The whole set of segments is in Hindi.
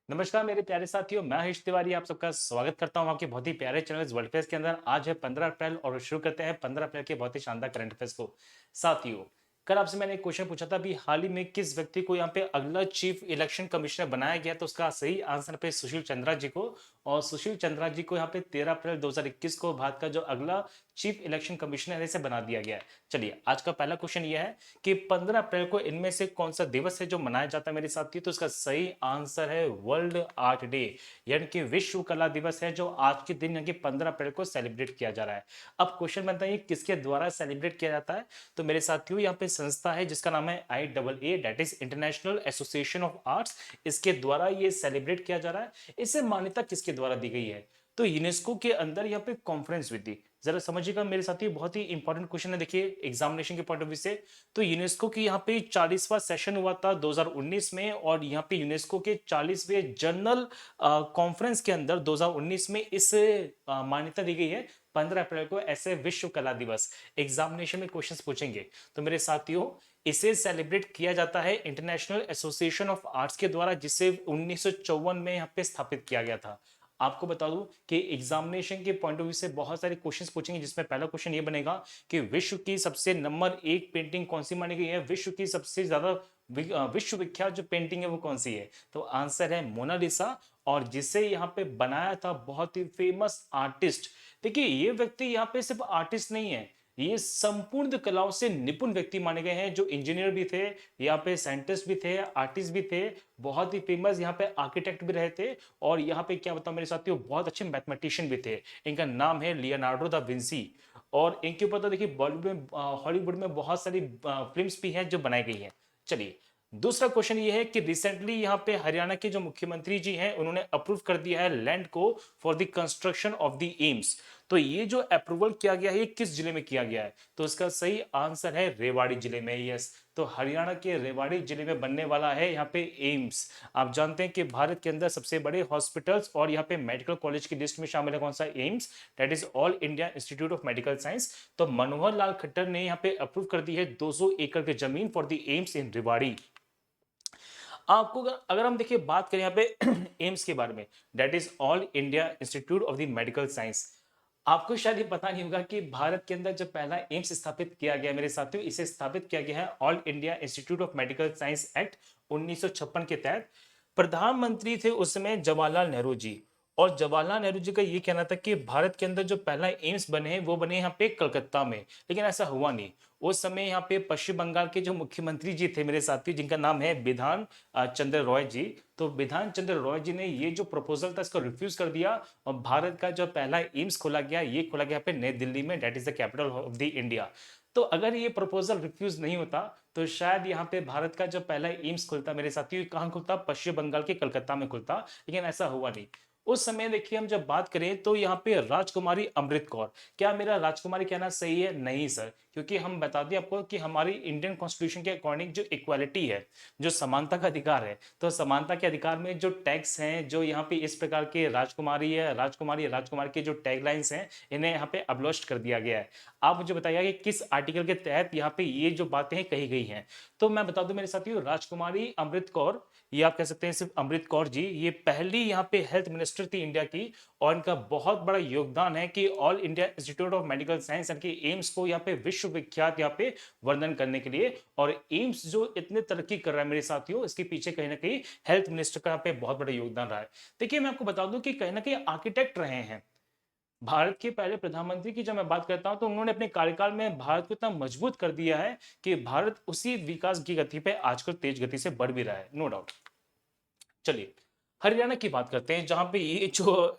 नमस्कार मेरे प्यारे साथियों, मैं हरीश तिवारी आप सबका स्वागत करता हूं आपके बहुत ही प्यारे चैनल वर्ल्ड फेस के अंदर। आज है 15 अप्रैल और शुरू करते हैं 15 अप्रैल के बहुत ही शानदार करंट अफेयर्स को। साथियों, कल आपसे मैंने एक क्वेश्चन पूछा था भी हाल ही में किस व्यक्ति को यहाँ पे अगला चीफ इलेक्शन कमिश्नर बनाया गया, तो उसका सही आंसर पे सुशील चंद्रा जी को। और सुशील चंद्रा जी को यहाँ पे 13 अप्रैल 2021 को भारत का जो अगला चीफ इलेक्शन कमिश्नर है इसे बना दिया गया है। चलिए, आज का पहला क्वेश्चन यह है कि 15 अप्रैल को इनमें से कौन सा दिवस है जो मनाया जाता है मेरे साथियों, तो इसका सही आंसर है वर्ल्ड आर्ट डे, यानी कि विश्व कला दिवस है, जो आज के दिन यानी कि 15 अप्रैल को सेलिब्रेट किया जा रहा है। अब क्वेश्चन बनता है ये किसके द्वारा सेलिब्रेट किया जाता है, तो मेरे साथियों यहाँ पे संस्था है जिसका नाम है IAA, that is international association of arts. इसके द्वारा ये सेलिब्रेट किया जा रहा है। इसे मान्यता किसके द्वारा दी गई है, तो यूनेस्को के अंदर यहाँ पे कॉन्फ्रेंस हुई थी। जरा समझिएगा मेरे साथी, बहुत ही इंपॉर्टेंट क्वेश्चन है, देखिए एग्जामिनेशन के पॉइंट ऑफ व्यू से। तो यूनेस्को की यहाँ पे 40वां सेशन हुआ था 2019 में, और यहाँ पे यूनेस्को के 40वें जनरल कॉन्फ्रेंस के अंदर 2019 में इस मान्यता दी गई है 15 अप्रैल को ऐसे विश्व कला दिवस। एग्जामिनेशन में क्वेश्चंस पूछेंगे तो मेरे साथियों, इसे सेलिब्रेट किया जाता है इंटरनेशनल एसोसिएशन ऑफ आर्ट्स के द्वारा, जिसे 1954 में यहाँ पे स्थापित किया गया था। आपको बता दूं कि एग्जामिनेशन के पॉइंट ऑफ व्यू से बहुत सारे क्वेश्चंस पूछेंगे, जिसमें पहला क्वेश्चन ये बनेगा कि विश्व की सबसे नंबर 1 पेंटिंग कौन सी मानी गई है, विश्व की सबसे ज्यादा विश्व विख्यात जो पेंटिंग है वो कौन सी है, तो आंसर है मोनालिसा। और जिसे यहाँ पे बनाया था बहुत ही फेमस आर्टिस्ट। देखिए, ये व्यक्ति यहाँ पे सिर्फ आर्टिस्ट नहीं है, ये संपूर्ण कलाओं से निपुण व्यक्ति माने गए हैं, जो इंजीनियर भी थे, यहाँ पे साइंटिस्ट भी थे, आर्टिस्ट भी थे, बहुत ही फेमस यहाँ पे आर्किटेक्ट भी रहे थे, और यहाँ पे क्या बताऊं मेरे साथियों, बहुत अच्छे मैथमेटिशियन भी थे। इनका नाम है लियोनार्डो दा विंसी। और इनके ऊपर तो देखिए बॉलीवुड में हॉलीवुड में बहुत सारी फिल्म्स भी हैं जो बनाई गई हैं। चलिए, दूसरा क्वेश्चन ये है कि रिसेंटली यहाँ पे हरियाणा के जो मुख्यमंत्री जी हैं उन्होंने अप्रूव कर दिया है लैंड को for the construction of the AIIMS. तो ये जो अप्रूवल किया गया है ये किस जिले में किया गया है, तो इसका सही आंसर है रेवाड़ी जिले में। यस, तो हरियाणा के रेवाड़ी जिले में बनने वाला है यहाँ पे एम्स। आप जानते हैं कि भारत के अंदर सबसे बड़े हॉस्पिटल्स और यहाँ पे मेडिकल कॉलेज की लिस्ट में शामिल है कौन सा, AIIMS, that is all India institute of medical science. तो मनोहर लाल खट्टर ने यहाँ पे अप्रूव कर दी है 200 एकड़ की जमीन फॉर द एम्स इन रेवाड़ी। आपको अगर हम देखिए बात करें यहाँ पे एम्स के बारे में, that is all India institute of the medical science. आपको शायद ये पता नहीं होगा कि भारत के अंदर जो पहला एम्स स्थापित किया गया मेरे साथियों, इसे स्थापित किया गया है all India institute of medical science act 1956 के तहत। प्रधानमंत्री थे उस समय जवाहरलाल नेहरू जी। और जवाहरलाल नेहरू जी का ये कहना था कि भारत के अंदर जो पहला एम्स बने हैं वो बने यहाँ पे कलकत्ता में, लेकिन ऐसा हुआ नहीं। उस समय यहाँ पे पश्चिम बंगाल के जो मुख्यमंत्री जी थे मेरे साथी, जिनका नाम है बिधान चंद्र रॉय जी। तो बिधान चंद्र रॉय जी ने ये जो प्रपोजल था इसको रिफ्यूज कर दिया, और भारत का जो पहला एम्स खोला गया ये खोला गया पे नई दिल्ली में, that is the capital of the India. तो अगर ये प्रपोजल रिफ्यूज नहीं होता तो शायद यहाँ पे भारत का जो पहला एम्स खुलता मेरे साथियों, कहाँ खुलता, पश्चिम बंगाल के कलकत्ता में खुलता, लेकिन ऐसा हुआ नहीं। उस समय देखिए हम जब बात करें तो यहाँ पे राजकुमारी अमृत कौर, क्या मेरा राजकुमारी कहना सही है, नहीं सर, क्योंकि हम बता दें आपको कि हमारी इंडियन कॉन्स्टिट्यूशन के अकॉर्डिंग जो इक्वालिटी है, जो समानता का अधिकार है, तो समानता के अधिकार में जो टैग्स हैं, जो यहाँ पे इस प्रकार के राजकुमारी है, राजकुमारी राजकुमार के जो टैगलाइंस हैं, इन्हें यहाँ पे अबॉलिश कर दिया गया है। आप मुझे बताइए कि किस आर्टिकल के तहत यहाँ पे ये जो बातें कही गई हैं, तो मैं बता दूं मेरे साथियों, राजकुमारी अमृत कौर, ये आप कह सकते हैं सिर्फ अमृत कौर जी, ये पहली यहाँ पे हेल्थ मिनिस्टर थी इंडिया की। और इनका बहुत बड़ा योगदान है कि all India institute of medical science यानी कि एम्स को यहाँ पे विश्व विख्यात यहाँ पे वर्णन करने के लिए। और एम्स जो इतने तरक्की कर रहा है मेरे साथियों, इसके पीछे कहीं ना कहीं हेल्थ मिनिस्टर का यहाँ पे बहुत बड़ा योगदान रहा है। देखिए, मैं आपको बता दूं कि कहीं ना कहीं आर्किटेक्ट रहे हैं भारत के पहले प्रधानमंत्री की। जब मैं बात करता हूं तो उन्होंने अपने कार्यकाल में भारत को इतना मजबूत कर दिया है कि भारत उसी विकास की गति पे आजकल तेज गति से बढ़ भी रहा है, नो डाउट। चलिए, हरियाणा की बात करते हैं, जहां पे ये जो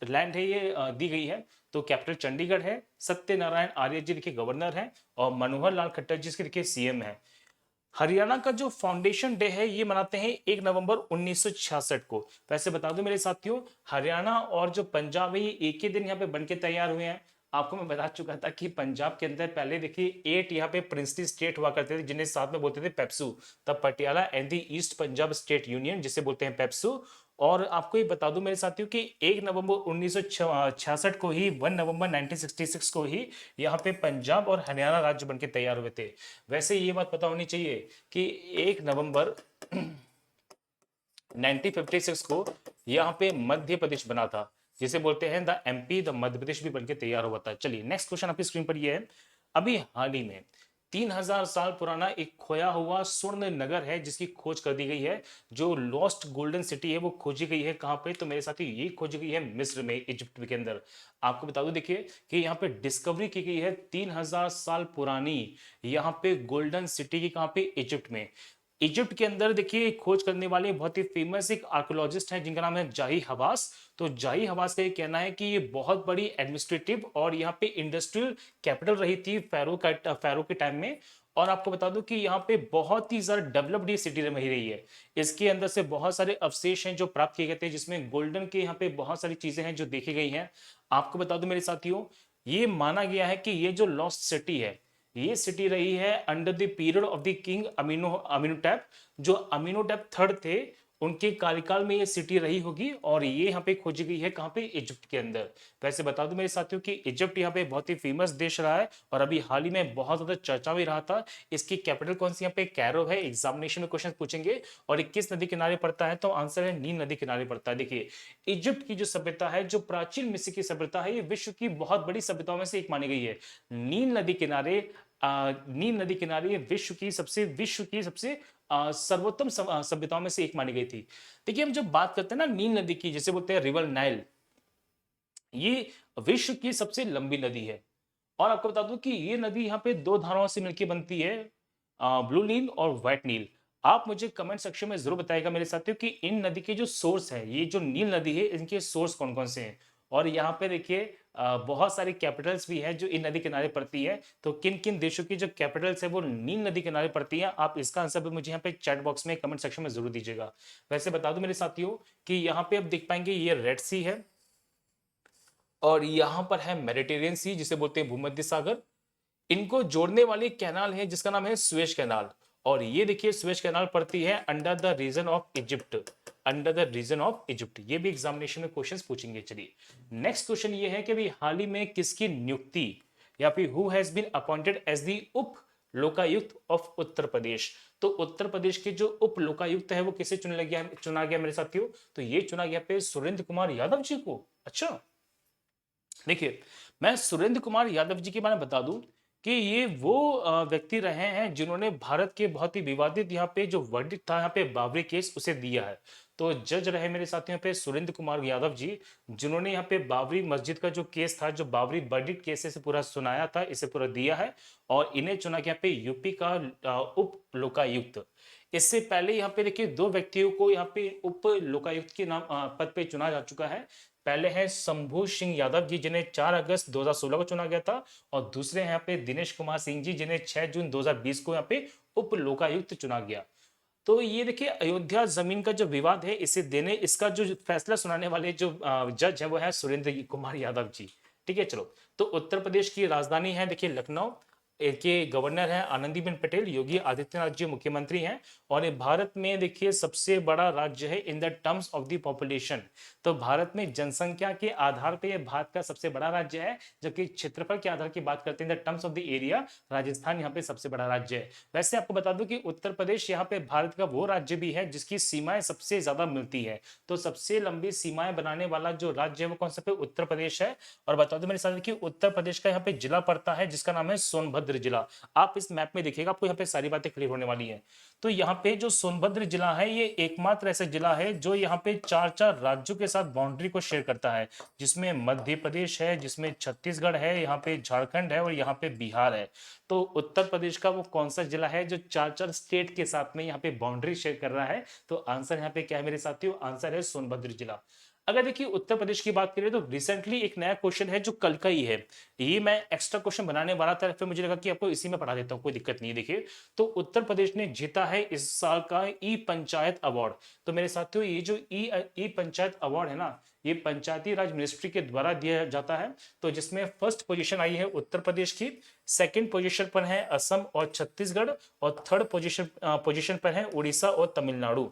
लैंड है ये दी गई है। तो कैपिटल चंडीगढ़ है, सत्यनारायण आर्य जी देखिए गवर्नर है, और मनोहर लाल खट्टर जी इसके देखिए सीएम है। हरियाणा का जो फाउंडेशन डे है ये मनाते हैं 1 नवंबर 1966 को। वैसे बता दूं मेरे साथियों, हरियाणा और जो पंजाब है ये एक ही दिन यहाँ पे बनके तैयार हुए हैं। आपको मैं बता चुका था कि पंजाब के अंदर पहले देखिए 8 यहाँ पे प्रिंसली स्टेट हुआ करते थे, जिन्हें साथ में बोलते थे पेप्सू। तब Patiala and the east Punjab state union, जिसे बोलते हैं पेप्सू। और आपको ये बता दूं मेरे साथियों कि 1 नवंबर 1966 को ही, 1 नवंबर 1966 को ही यहाँ पे पंजाब और हरियाणा राज्य बनके तैयार हुए थे। वैसे ये बात पता होनी चाहिए कि 1 नवंबर 1956 को यहाँ पे मध्य प्रदेश बना था, जिसे बोलते हैं the MP, the Madhya Pradesh भी बनके तैयार हुआ था। चलिए नेक्स्ट क्वेश्चन आपकी स्क्रीन पर ये है, अभी हाल ही में 3000 साल पुराना एक खोया हुआ स्वर्ण नगर है जिसकी खोज कर दी गई है, जो लॉस्ट गोल्डन सिटी है वो खोजी गई है कहां पे, तो मेरे साथी ये खोजी गई है मिस्र में, इजिप्ट के अंदर। आपको बता दूं देखिए कि यहाँ पे डिस्कवरी की गई है 3000 साल पुरानी यहाँ पे गोल्डन सिटी की, कहां पे, इजिप्ट में। इजिप्ट के अंदर देखिए खोज करने वाले बहुत ही फेमस एक आर्कोलॉजिस्ट हैं जिनका नाम है जाही हवास। तो जाही हवास का ये कहना है कि ये बहुत बड़ी एडमिनिस्ट्रेटिव और यहाँ पे इंडस्ट्रियल कैपिटल रही थी फैरो के टाइम में। और आपको बता दूं कि यहाँ पे बहुत ही ज्यादा डेवलप्ड ये सिटी रही है। इसके अंदर से बहुत सारे अवशेष हैं जो प्राप्त किए गए थे, जिसमें गोल्डन के यहाँ पे बहुत सारी चीजें हैं जो देखी गई हैं। आपको बता दूं मेरे साथियों, ये माना गया है कि ये जो लॉस्ट सिटी है, ये सिटी रही है under the period of the king Amenhotep. जो अमीनोटैप थर्ड थे, उनके कार्यकाल में ये सिटी रही होगी, और ये यहाँ पे खोजी गई है कहाँ पे, इजिप्ट के अंदर। वैसे बता दूं मेरे साथियों कि इजिप्ट यहाँ पे बहुत ही फेमस देश रहा है, और अभी हाल ही में बहुत ज्यादा चर्चा में रहा था। इसकी कैपिटल कौन सी यहाँ पे, कैरो है। एग्जामिनेशन में क्वेश्चन पूछेंगे। और 21 नदी किनारे पड़ता है, तो आंसर है नील नदी किनारे पड़ता है। देखिए इजिप्ट की जो सभ्यता है, जो प्राचीन मिस्र की सभ्यता है, ये विश्व की बहुत बड़ी सभ्यताओं में से एक मानी गई है। नील नदी किनारे नील नदी किनारे विश्व की सबसे सर्वोत्तम सभ्यताओं में से एक मानी गई थी। देखिए हम जब बात करते हैं ना नील नदी की, जैसे बोलते हैं रिवर नाइल, ये विश्व की सबसे लंबी नदी है। और आपको बता दूं कि ये नदी यहाँ पे दो धाराओं से मिलकर बनती है, ब्लू नील और व्हाइट नील। आप मुझे कमेंट सेक्शन में जरूर बताइएगा मेरे साथियों कि इन नदी के जो सोर्स है, ये जो नील नदी है, इनके सोर्स कौन कौन से हैं। और यहाँ पे देखिए बहुत सारी कैपिटल्स भी है जो इन नदी किनारे पड़ती है। तो किन किन देशों की जो कैपिटल्स है वो नील नदी किनारे पड़ती है, आप इसका आंसर भी मुझे यहाँ पे चैट बॉक्स में कमेंट सेक्शन में जरूर दीजिएगा। वैसे बता दूं मेरे साथियों कि यहाँ पे आप देख पाएंगे ये रेड सी है, और यहां पर है मेडिटेरियन सी, जिसे बोलते हैं भूमध्य सागर। इनको जोड़ने वाली कैनाल है जिसका नाम है स्वेज कैनाल। और ये देखिए स्वेज कैनाल पड़ती है under the region of Egypt, under the region of Egypt. ये भी एग्जामिनेशन में क्वेश्चंस पूछेंगे। चलिए नेक्स्ट क्वेश्चन ये है कि अभी हाल ही में किसकी नियुक्ति, या फिर who has been appointed as the Up Lokayukta of Uttar Pradesh. तो उत्तर प्रदेश के जो उप लोकायुक्त है वो किसे चुना गया मेरे साथियों, तो ये चुना गया पे सुरेंद्र कुमार यादव जी को। अच्छा देखिए मैं सुरेंद्र कुमार यादव जी के बारे में बता दूं कि ये वो व्यक्ति रहे हैं जिन्होंने भारत के बहुत ही विवादित यहाँ पे जो वर्डिक्ट था यहाँ पे बाबरी केस उसे दिया है। तो जज रहे मेरे साथियों पे सुरेंद्र कुमार यादव जी, जिन्होंने यहाँ पे बाबरी मस्जिद का जो केस था, जो बाबरी वर्डिक्ट केस से पूरा सुनाया था, इसे पूरा दिया है। और इन्हें चुना गया पे यूपी का उप लोकायुक्त। इससे पहले यहाँ पे देखिए दो व्यक्तियों को यहाँ पे उप लोकायुक्त के नाम पद पे चुना जा चुका है। पहले है शंभू सिंह यादव जी, जिन्हें 4 अगस्त 2016 को चुना गया था। और दूसरे यहाँ पे दिनेश कुमार सिंह जी, जिन्हें 6 जून 2020 को यहाँ पे उप लोकायुक्त चुना गया। तो ये देखिए अयोध्या जमीन का जो विवाद है, इसे देने इसका जो फैसला सुनाने वाले जो जज है वो है सुरेंद्र कुमार यादव जी। ठीक है चलो, तो उत्तर प्रदेश की राजधानी है देखिए लखनऊ। के गवर्नर है आनंदीबेन पटेल, योगी आदित्यनाथ जी मुख्यमंत्री हैं। और ये भारत में देखिए सबसे बड़ा राज्य है in the terms of the population. तो भारत में जनसंख्या के आधार पे ये भारत का सबसे बड़ा राज्य है, जबकि क्षेत्रफल के आधार की बात करते हैं in the terms of the area, Rajasthan यहाँ पे सबसे बड़ा राज्य है। वैसे आपको बता दूं कि उत्तर प्रदेश यहाँ पे भारत का वो राज्य भी है जिसकी सीमाएं सबसे ज्यादा मिलती है। तो सबसे लंबी सीमाएं बनाने वाला जो राज्य है वो कौन सा पे, उत्तर प्रदेश है। और बता दो मेरे साथ कि उत्तर प्रदेश का यहाँ पे जिला पड़ता है जिसका नाम है सोनभद्र जिला। आप इस मैप में देखिएगा, आपको यहाँ पे सारी बातें क्लियर होने वाली हैं। तो यहाँ पे जो सोनभद्र जिला है, ये एकमात्र ऐसा जिला है जो यहाँ पे 4 राज्यों के साथ बाउंड्री को शेयर करता है, जिसमें मध्य प्रदेश है, जिसमें छत्तीसगढ़ है, यहाँ पे झारखंड है, और यहाँ पे बिहार है। तो उत्तर प्रदेश का वो कौन सा जिला है जो 4 स्टेट के साथ में यहाँ पे बाउंड्री शेयर कर रहा है, तो आंसर यहाँ पे क्या है मेरे साथियों, आंसर है सोनभद्र जिला। अगर देखिए उत्तर प्रदेश की बात करें तो रिसेंटली एक नया क्वेश्चन है जो कल का ही है, ये मैं एक्स्ट्रा क्वेश्चन बनाने वाला था, फिर मुझे लगा कि आपको इसी में पढ़ा देता हूँ, कोई दिक्कत नहीं है। देखिए तो उत्तर प्रदेश ने जीता है इस साल का ई पंचायत अवार्ड। तो मेरे साथियों ये जो ई पंचायत अवार्ड है ना, ये पंचायती राज मिनिस्ट्री के द्वारा दिया जाता है। तो जिसमें फर्स्ट पोजीशन आई है उत्तर प्रदेश की, सेकंड पोजीशन पर है असम और छत्तीसगढ़, और थर्ड पोजीशन पर है उड़ीसा और तमिलनाडु।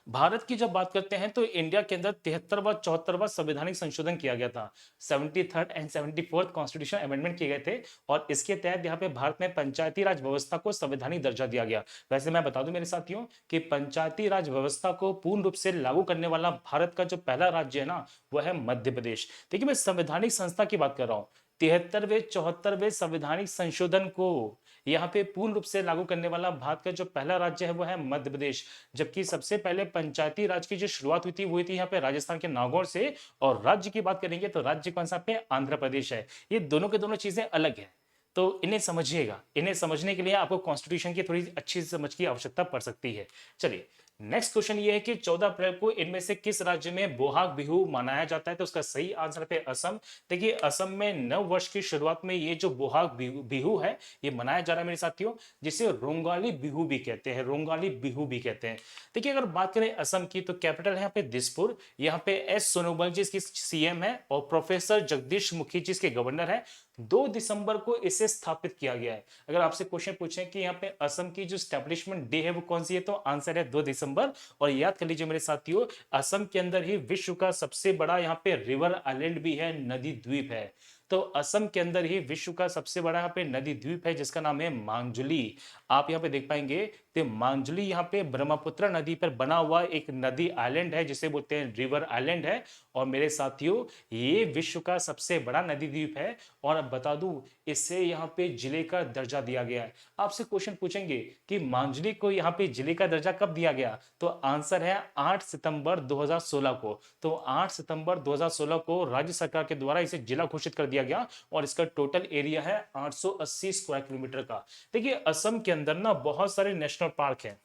भारत की जब बात करते हैं तो इंडिया के अंदर 73वां 74वां संवैधानिक संशोधन किया गया था। 73rd and 74th constitution amendment किए गए थे और इसके तहत यहाँ पे भारत में पंचायती राज व्यवस्था को संवैधानिक दर्जा दिया गया। वैसे मैं बता दूं मेरे साथियों कि पंचायती राज व्यवस्था को पूर्ण रूप से लागू करने वाला भारत का जो पहला राज्य है ना, वह है मध्य प्रदेश। देखिए मैं संवैधानिक संस्था की बात कर रहा हूँ। 73वें 74वें संवैधानिक संशोधन को यहाँ पे पूर्ण रूप से लागू करने वाला भारत का जो पहला राज्य है वो है मध्य प्रदेश। जबकि सबसे पहले पंचायती राज की जो शुरुआत हुई थी वो हुई थी यहाँ पे राजस्थान के नागौर से। और राज्य की बात करेंगे तो राज्य कौन सा पे आंध्र प्रदेश है। ये दोनों के दोनों चीजें अलग है, तो इन्हें समझिएगा। इन्हें समझने के लिए आपको कॉन्स्टिट्यूशन की थोड़ी अच्छी समझ की आवश्यकता पड़ सकती है। चलिए नेक्स्ट क्वेश्चन ये है कि 14 अप्रैल को इनमें से किस राज्य में बोहाग बिहू मनाया जाता है? तो उसका सही आंसर पे असम। देखिए असम में नव वर्ष की शुरुआत में ये जो बोहाग बिहू है ये मनाया जा रहा है मेरे साथियों, जिसे रोंगाली बिहू भी कहते हैं, रोंगाली बिहू भी कहते हैं। देखिए अगर बात करें असम की तो कैपिटल है यहाँ पे दिसपुर। यहाँ पे एस सोनोबल जी इसकी सीएम है और प्रोफेसर जगदीश मुखी जी इसके गवर्नर है। 2 दिसंबर को इसे स्थापित किया गया है। अगर आपसे क्वेश्चन पूछें कि यहाँ पे असम की जो स्टैब्लिशमेंट डे है वो कौन सी है, तो आंसर है 2 दिसंबर। और याद कर लीजिए मेरे साथियों, असम के अंदर ही विश्व का सबसे बड़ा यहाँ पे रिवर आइलैंड भी है, नदी द्वीप है। तो असम के अंदर ही विश्व का सबसे बड़ा यहाँ पे नदी द्वीप है जिसका नाम है मांजुली। आप यहाँ पे देख पाएंगे तो मांजुली यहाँ पे ब्रह्मपुत्र नदी पर बना हुआ एक नदी आइलैंड है जिसे बोलते हैं रिवर आइलैंड है। और मेरे साथियों ये विश्व का सबसे बड़ा नदी द्वीप है। और अब बता दूं इससे यहाँ पे जिले का दर्जा दिया गया है। आपसे क्वेश्चन पूछेंगे कि मांजुली को यहाँ पे जिले का दर्जा कब दिया गया, तो आंसर है 8 सितंबर 2016 को। तो 8 सितंबर 2016 को राज्य सरकार के द्वारा इसे जिला घोषित कर दिया गया और इसका टोटल एरिया है 880 स्क्वायर किलोमीटर का। देखिए असम के अंदर ना बहुत सारे नेशनल पार्क हैं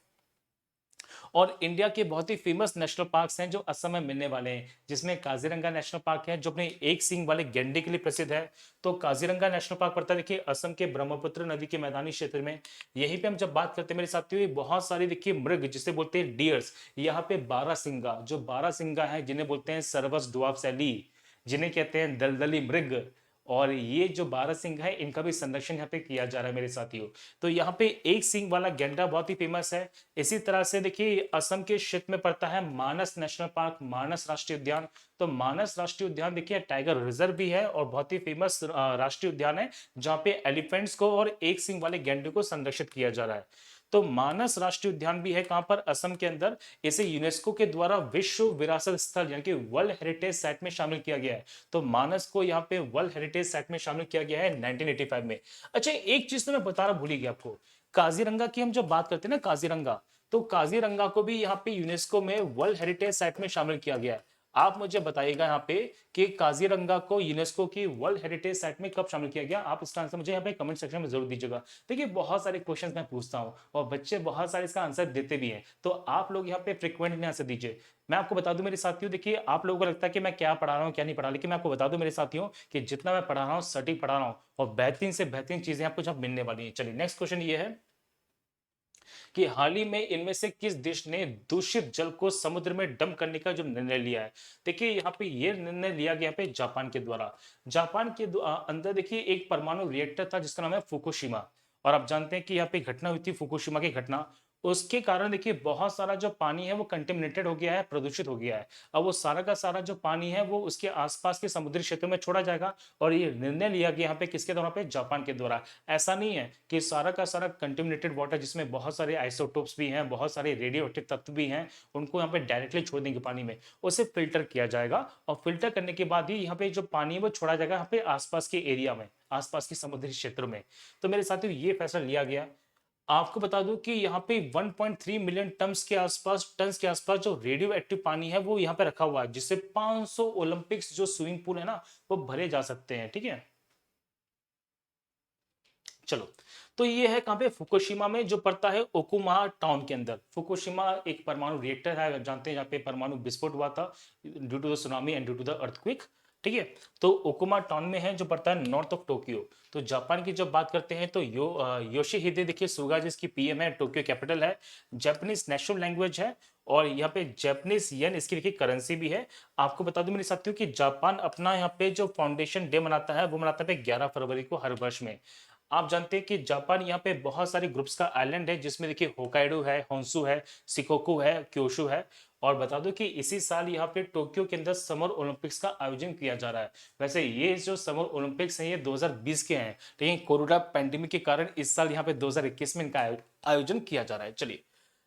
और इंडिया के बहुत ही फेमस नेशनल पार्क्स हैं जो असम में मिलने वाले हैं, जिसमें काजीरंगा नेशनल पार्क है जो अपने एक सींग वाले गैंडे के लिए प्रसिद्ध है। तो काजीरंगा नेशनल पार्क पड़ता है देखिए असम के ब्रह्मपुत्र नदी के मैदानी क्षेत्र में। यहीं पे हम जब बात करते हैं मेरे साथियों, बहुत सारी देखिए मृग जिसे बोलते हैं डियर्स, यहाँ पे बारहसिंगा, जो बारहसिंगा है जिन्हें बोलते हैं सर्वस डुआफ सैली, जिन्हें कहते हैं दलदली मृग। और ये जो बारहसिंगा है इनका भी संरक्षण यहाँ पे किया जा रहा है मेरे साथियों। तो यहाँ पे एक सींग वाला गैंडा बहुत ही फेमस है। इसी तरह से देखिए असम के क्षेत्र में पड़ता है मानस नेशनल पार्क, मानस राष्ट्रीय उद्यान। तो मानस राष्ट्रीय उद्यान देखिए टाइगर रिजर्व भी है और बहुत ही फेमस राष्ट्रीय उद्यान है जहाँ पे एलिफेंट्स को और एक सींग वाले गैंडे को संरक्षित किया जा रहा है। तो मानस राष्ट्रीय उद्यान भी है कहां पर, असम के अंदर। इसे यूनेस्को के द्वारा विश्व विरासत स्थल यानी कि वर्ल्ड हेरिटेज साइट में शामिल किया गया है। तो मानस को यहाँ पे वर्ल्ड हेरिटेज साइट में शामिल किया गया है 1985 में। अच्छा एक चीज तो मैं बता रहा भूल ही गया आपको, काजीरंगा की हम जब बात करते हैं ना काजीरंगा, तो काजीरंगा को भी यहाँ पे यूनेस्को में वर्ल्ड हेरिटेज साइट में शामिल किया गया है। आप मुझे बताइएगा यहाँ पे कि काजीरंगा को यूनेस्को की वर्ल्ड हेरिटेज साइट में कब शामिल किया गया। आप इसका आंसर मुझे यहाँ पे कमेंट सेक्शन में जरूर दीजिएगा। देखिए बहुत सारे क्वेश्चंस मैं पूछता हूँ और बच्चे बहुत सारे इसका आंसर देते भी हैं, तो आप लोग यहाँ पे फ्रिक्वेंटली आंसर दीजिए। मैं आपको बता दूं मेरे साथियों, देखिए आप लोगों को लगता है कि मैं क्या पढ़ा रहा हूँ क्या नहीं पढ़ा, लेकिन मैं आपको बता दूं मेरे साथियों कि जितना मैं पढ़ा रहा हूँ सटीक पढ़ा रहा हूँ और बेहतरीन से बेहतरीन चीजें आपको जब मिलने वाली है। चलिए नेक्स्ट क्वेश्चन ये है कि हाल ही में इनमें से किस देश ने दूषित जल को समुद्र में डंप करने का जो निर्णय लिया है। देखिए यहाँ पे ये निर्णय लिया गया पे जापान के द्वारा। जापान के अंदर देखिए एक परमाणु रिएक्टर था जिसका नाम है फुकुशिमा। और आप जानते हैं कि यहाँ पे घटना हुई थी फुकुशिमा की घटना, उसके कारण देखिए बहुत सारा जो पानी है वो कंटेमिनेटेड हो गया है, प्रदूषित हो गया है। अब वो सारा का सारा जो पानी है वो उसके आसपास के समुद्री क्षेत्र में छोड़ा जाएगा। और ये निर्णय लिया गया यहाँ पे किसके द्वारा पे, जापान के द्वारा। ऐसा नहीं है कि सारा का सारा कंटेमिनेटेड वाटर जिसमें बहुत सारे आइसोटोप्स भी हैं, बहुत सारे रेडियो एक्टिव तत्व भी हैं, उनको यहाँ पे डायरेक्टली छोड़ देंगे पानी में, उसे फिल्टर किया जाएगा और फिल्टर करने के बाद ही यहाँ पे जो पानी है वो छोड़ा जाएगा यहाँ पे आसपास के एरिया में, आसपास के समुद्री क्षेत्रों में। तो मेरे साथियों ये फैसला लिया गया। आपको बता दूं कि यहाँ पे 1.3 मिलियन टन्स के आसपास जो रेडियो एक्टिव पानी है वो यहाँ पे रखा हुआ है, जिससे 500 ओलंपिक्स जो स्विमिंग पूल है ना वो भरे जा सकते हैं। ठीक है चलो, तो ये है कहां पे, फुकुशिमा में जो पड़ता है ओकुमा टाउन के अंदर। फुकुशिमा एक परमाणु रिएक्टर है, जानते हैं, जहाँ पे परमाणु विस्फोट हुआ था due to the tsunami and due to the earthquake. ठीक है, तो ओकुमा टाउन में है जो पड़ता है नॉर्थ ऑफ टोक्यो। तो जापान की जब बात करते हैं तो योशिहिदे देखिए सुगा जिसकी पीएम है, टोक्यो कैपिटल है। जापानीज नेशनल लैंग्वेज है और यहाँ पे जापानीज येन इसकी देखिए करेंसी भी है। आपको बता दूं मेरे साथियों कि जापान अपना यहाँ पे जो फाउंडेशन डे मनाता है वो मनाता है 11 फरवरी को हर वर्ष में। आप जानते हैं कि जापान यहाँ पे बहुत सारे ग्रुप्स का आइलैंड है जिसमें देखिए होकाइडो है, होन्सु है, सिकोकू है, क्योशु है। और बता दो कि इसी साल यहाँ पे टोक्यो के अंदर समर ओलंपिक्स का आयोजन किया जा रहा है। वैसे ये जो समर ओलंपिक्स हैं ये 2020 के हैं, लेकिन कोरोना पैंडेमिक के कारण इस साल यहाँ पे 2021 में इनका आयोजन किया जा रहा है। चलिए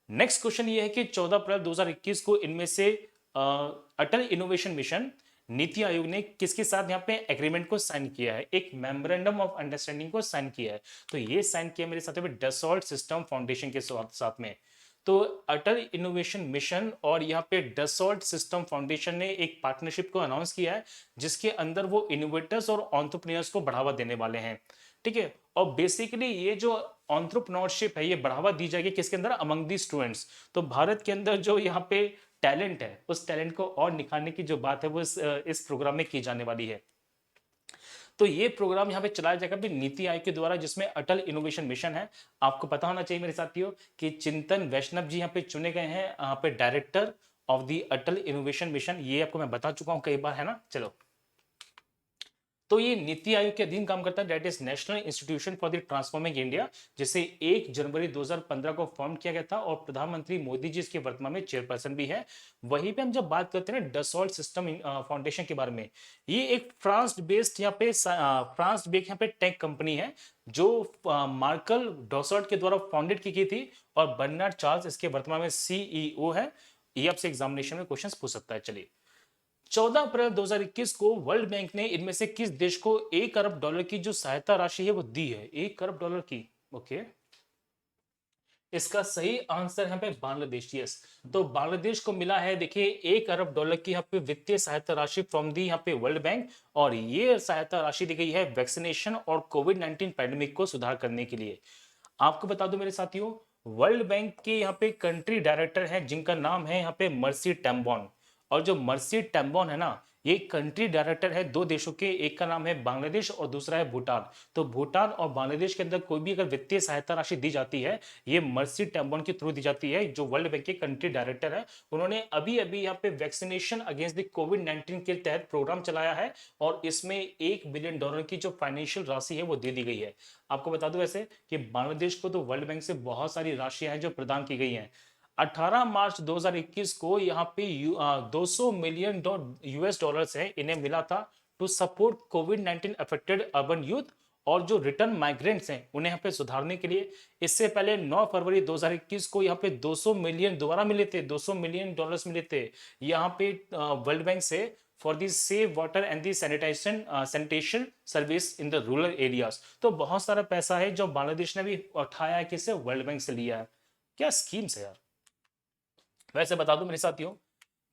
नेक्स्ट क्वेश्चन ये है कि 14 अप्रैल 2021 को इनमें से अटल इनोवेशन मिशन नीति आयोग ने किसके साथ यहाँ पे एग्रीमेंट को साइन किया है, एक मेमोरेंडम ऑफ अंडरस्टैंडिंग को साइन किया है। तो ये साइन किया मेरे साथ में डसॉल्ट सिस्टम फाउंडेशन के साथ में। तो अटल इनोवेशन मिशन और यहाँ पे डसॉल्ट सिस्टम फाउंडेशन ने एक पार्टनरशिप को अनाउंस किया है, जिसके अंदर वो इनोवेटर्स और एंटरप्रेन्योर्स को बढ़ावा देने वाले हैं। ठीक है, और बेसिकली ये जो एंटरप्रेन्योरशिप है ये बढ़ावा दी जाएगी किसके अंदर, अमंग दी स्टूडेंट्स। तो भारत के अंदर जो यहाँ पे टैलेंट है उस टैलेंट को और निखारने की जो बात है वो इस प्रोग्राम में की जाने वाली है। तो ये प्रोग्राम यहाँ पे चलाया जाएगा भी नीति आयोग के द्वारा, जिसमें अटल इनोवेशन मिशन है। आपको पता होना चाहिए मेरे साथियों कि चिंतन वैष्णव जी यहाँ पे चुने गए हैं यहाँ पे director of the Atal innovation mission. ये आपको मैं बता चुका हूँ कई बार, है ना। चलो, तो ये नीति आयोग के अधीन काम करता है, that is national institution for the transforming India, जिसे 1 जनवरी 2015 को फॉर्म किया गया था और प्रधानमंत्री मोदी जी इसके वर्तमान में चेयरपर्सन भी है। वहीं पे हम जब बात करते हैं ना डसॉल्ट सिस्टम फाउंडेशन के बारे में, ये एक फ्रांस बेस्ड यहाँ पे टेक कंपनी है जो मार्कल डसॉल्ट के द्वारा फाउंडेड की गई थी और बर्नार्ड चार्ल्स इसके वर्तमान में सीईओ है। ये आपसे एग्जामिनेशन में क्वेश्चन पूछ सकता है। चलिए, 14 अप्रैल 2021 को वर्ल्ड बैंक ने इनमें से किस देश को 1 अरब डॉलर की जो सहायता राशि है वो दी है, 1 अरब डॉलर की। ओके, इसका सही आंसर है पे बांग्लादेश। यस, तो बांग्लादेश को मिला है देखिए 1 अरब डॉलर की यहाँ पे वित्तीय सहायता राशि फ्रॉम दी यहाँ पे वर्ल्ड बैंक, और ये सहायता राशि दी गई है वैक्सीनेशन और कोविड-19 पैंडेमिक को सुधार करने के लिए। आपको बता दूं मेरे साथियों, वर्ल्ड बैंक के यहाँ पे कंट्री डायरेक्टर हैं जिनका नाम है यहाँ पे मर्सी टैम्बॉन। और जो मर्सी टैम्बॉन है ना, ये कंट्री डायरेक्टर है 2 देशों के, एक का नाम है बांग्लादेश और दूसरा है भूटान। तो भूटान और बांग्लादेश के अंदर कोई भी अगर वित्तीय सहायता राशि दी जाती है, ये मर्सी टैम्बॉन के थ्रू दी जाती है, जो वर्ल्ड बैंक के कंट्री डायरेक्टर है। उन्होंने अभी अभी यहाँ पे वैक्सीनेशन अगेंस्ट द कोविड-19 के तहत प्रोग्राम चलाया है और इसमें $1 बिलियन की जो फाइनेंशियल राशि है वो दे दी गई है। आपको बता दूं वैसे कि बांग्लादेश को तो वर्ल्ड बैंक से बहुत सारी राशियां हैं जो प्रदान की गई हैं। 18 मार्च 2021 को यहाँ पे 200 मिलियन यूएस डॉलर्स है इन्हें मिला था टू सपोर्ट कोविड-19 अफेक्टेड अर्बन यूथ और जो रिटर्न माइग्रेंट्स हैं उन्हें यहाँ पे सुधारने के लिए। इससे पहले 9 फरवरी 2021 को यहाँ पे 200 मिलियन दोबारा मिले थे, 200 मिलियन डॉलर्स मिले थे यहाँ पे वर्ल्ड बैंक से for the save water and the sanitation service in the rural areas. तो बहुत सारा पैसा है जो बांग्लादेश ने भी उठाया है, किससे, वर्ल्ड बैंक से लिया है। क्या स्कीम्स है यार। वैसे बता दूं मेरे साथियों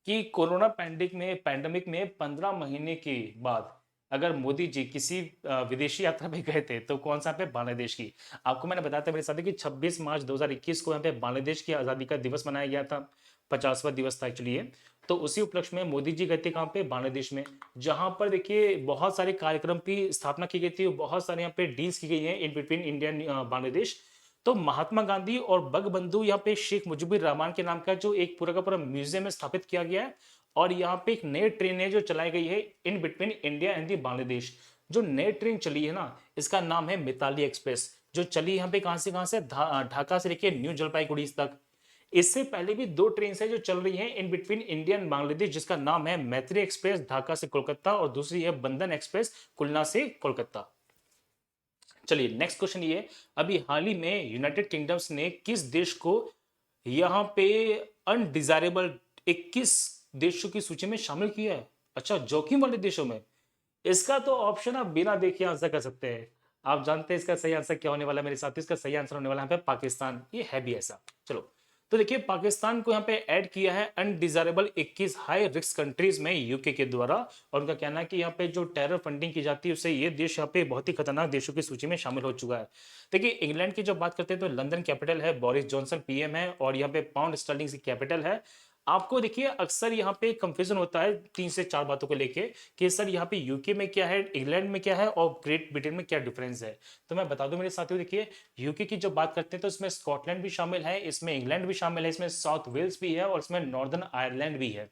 कि कोरोना पैंडेमिक में 15 महीने के बाद अगर मोदी जी किसी विदेशी यात्रा पे गए थे तो कौन सा पे, बांग्लादेश की। आपको मैंने बताया था मेरे साथियों कि 26 मार्च 2021 को यहाँ पे बांग्लादेश की आज़ादी का दिवस मनाया गया था, 50वां दिवस था एक्चुअली ये। तो उसी उपलक्ष्य में मोदी जी गए थे कहाँ पे, बांग्लादेश में, जहां पर देखिए बहुत सारे कार्यक्रम की स्थापना की गई थी, बहुत सारे यहाँ पे डील्स की गई हैं in between India and Bangladesh. तो महात्मा गांधी और बंगबंधु यहाँ पे शेख मुजीबुर रहमान के नाम का जो एक पूरा का पूरा म्यूजियम स्थापित किया गया है, और यहाँ पे एक नई ट्रेन है जो चलाई गई है in between India and the Bangladesh. जो नई ट्रेन चली है ना, इसका नाम है मिताली एक्सप्रेस, जो चली यहाँ पे कहाँ से ढाका से लेके न्यू जलपाईगुड़ी तक। इससे पहले भी 2 ट्रेन है जो चल रही हैं in between India and Bangladesh, जिसका नाम है मैत्री एक्सप्रेस ढाका से कोलकाता और दूसरी है बंधन एक्सप्रेस खुलना से कोलकाता। चलिए नेक्स्ट क्वेश्चन ये, अभी हाल ही में यूनाइटेड किंगडम्स ने किस देश को यहाँ पे अनडिजायरेबल 21 देशों की सूची में शामिल किया है। अच्छा, जोखिम वाले देशों में। इसका तो ऑप्शन आप बिना देखे आंसर कर सकते हैं। आप जानते हैं इसका सही आंसर क्या होने वाला है मेरे साथ, इसका सही आंसर होने वाला है पाकिस्तान। ये है भी ऐसा। चलो, तो देखिए पाकिस्तान को यहाँ पे ऐड किया है अनडिजायरेबल 21 हाई रिस्क कंट्रीज में यूके के द्वारा, और उनका कहना है कि यहाँ पे जो टेरर फंडिंग की जाती है उससे ये देश यहाँ पे बहुत ही खतरनाक देशों की सूची में शामिल हो चुका है। देखिए इंग्लैंड की जब बात करते हैं तो लंदन कैपिटल है, बोरिस जॉनसन पीएम है, और यहाँ पे पाउंड स्टर्लिंग की कैपिटल है। आपको देखिए अक्सर यहाँ पे कंफ्यूजन होता है 3 से 4 बातों को लेके कि सर यहाँ पे यूके में क्या है, इंग्लैंड में क्या है और ग्रेट ब्रिटेन में क्या डिफरेंस है। तो मैं बता दूं मेरे साथियों, देखिए यूके की जब बात करते हैं तो इसमें स्कॉटलैंड भी शामिल है, इसमें इंग्लैंड भी शामिल है, इसमें साउथ वेल्स भी है और इसमें नॉर्दर्न आयरलैंड भी है,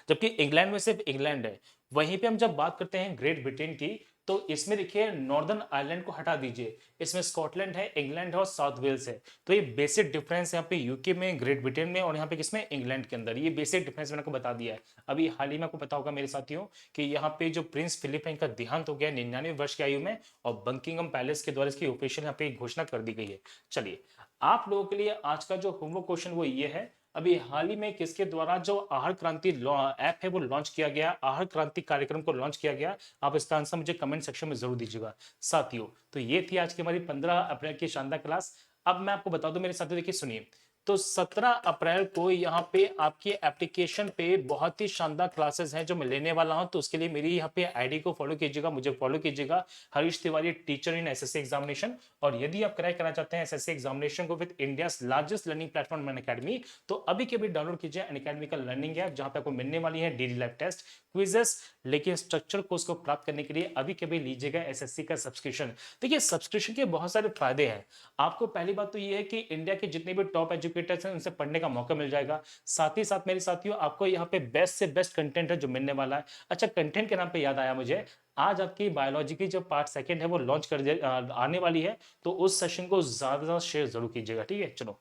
जबकि इंग्लैंड में सिर्फ इंग्लैंड है। वहीं पे हम जब बात करते हैं ग्रेट ब्रिटेन की, तो इसमें देखिए नॉर्दर्न आयरलैंड को हटा दीजिए, इसमें स्कॉटलैंड है, इंग्लैंड है और साउथ वेल्स है। तो ये बेसिक डिफरेंस यहाँ पे यूके में, ग्रेट ब्रिटेन में और यहाँ पे किसमें, इंग्लैंड के अंदर। ये बेसिक डिफरेंस मैंने आपको बता दिया है। अभी हाल ही में आपको पता होगा मेरे साथियों कि यहाँ पे जो प्रिंस फिलिप है इनका देहांत हो गया 99 वर्ष की आयु में, और बकिंगम पैलेस के द्वारा इसकी ऑफिशियल यहाँ पे घोषणा कर दी गई है। चलिए, आप लोगों के लिए आज का जो होमवर्क क्वेश्चन वो ये है, अभी हाल ही में किसके द्वारा जो आहार क्रांति ऐप है वो लॉन्च किया गया, आहार क्रांति कार्यक्रम को लॉन्च किया गया, आप इसका आंसर मुझे कमेंट सेक्शन में जरूर दीजिएगा साथियों। तो ये थी आज की हमारी 15 अप्रैल की शानदार क्लास। अब मैं आपको बता दूं मेरे साथियों, देखिए सुनिए, तो 17 अप्रैल को यहाँ पे आपकी एप्लीकेशन पे बहुत ही शानदार क्लासेस हैं जो मैं लेने वाला हूं। तो उसके लिए मेरी यहाँ पे आईडी को फॉलो कीजिएगा, मुझे फॉलो कीजिएगा, हरीश तिवारी टीचर इन एसएससी एग्जामिनेशन। और यदि आप क्रैक करना चाहते हैं एसएससी एग्जामिनेशन को with India largest learning platform Unacademy, तो अभी के भी डाउनलोड कीजिए अनअकैडमी का लर्निंग ऐप, जहां पे आपको मिलने वाली है डेली लाइव टेस्ट, क्विजेस, लेकिन स्ट्रक्चर कोर्स को प्राप्त करने के लिए अभी के भी लीजिएगा एसएससी का सब्सक्रिप्शन। देखिए सब्सक्रिप्शन के बहुत सारे फायदे हैं। आपको पहली बात तो ये है कि इंडिया के जितने भी टॉप एजुकेटर्स हैं उनसे पढ़ने का मौका मिल जाएगा। साथ ही साथ मेरे साथियों आपको यहाँ पे बेस्ट से बेस्ट कंटेंट है जो मिलने वाला है। अच्छा, कंटेंट के नाम पे याद आया मुझे, आज आपकी बायोलॉजी की जो पार्ट सेकंड है वो लॉन्च आने वाली है, तो उस सेशन को ज्यादा से ज्यादा शेयर जरूर कीजिएगा, ठीक है। चलो,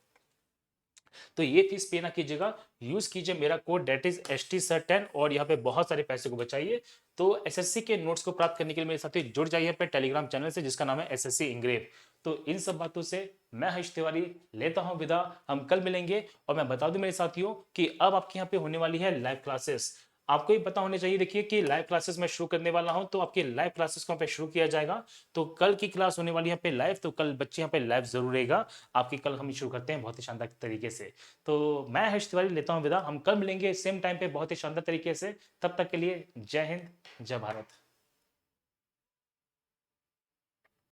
तो ये फीस पे ना कीजिएगा, यूज कीजिए मेरा कोड दैट इज ST10 और यहाँ पे बहुत सारे पैसे को बचाइए। तो एसएससी के नोट्स को प्राप्त करने के लिए मेरे साथ जुड़ जाइए अपने टेलीग्राम चैनल से जिसका नाम है SSC इंग्रेव। तो इन सब बातों से मैं हरीश तिवारी लेता हूं विदा, हम कल मिलेंगे। और मैं बता दूं मेरे साथियों कि अब आपके यहाँ पे होने वाली है लाइव क्लासेस। आपको ही पता होने चाहिए देखिए कि लाइव क्लासेस मैं शुरू करने वाला हूं, तो आपकी लाइव क्लासेस को यहाँ पे शुरू किया जाएगा। तो कल की क्लास होने वाली है यहाँ पे लाइव, तो कल बच्चे यहाँ पे लाइव जरूर रहेगा आपकी। कल हम शुरू करते हैं बहुत ही शानदार तरीके से। तो मैं हरीश तिवारी लेता हूं विदा, हम कल मिलेंगे सेम टाइम पे बहुत ही शानदार तरीके से। तब तक के लिए जय हिंद, जय भारत।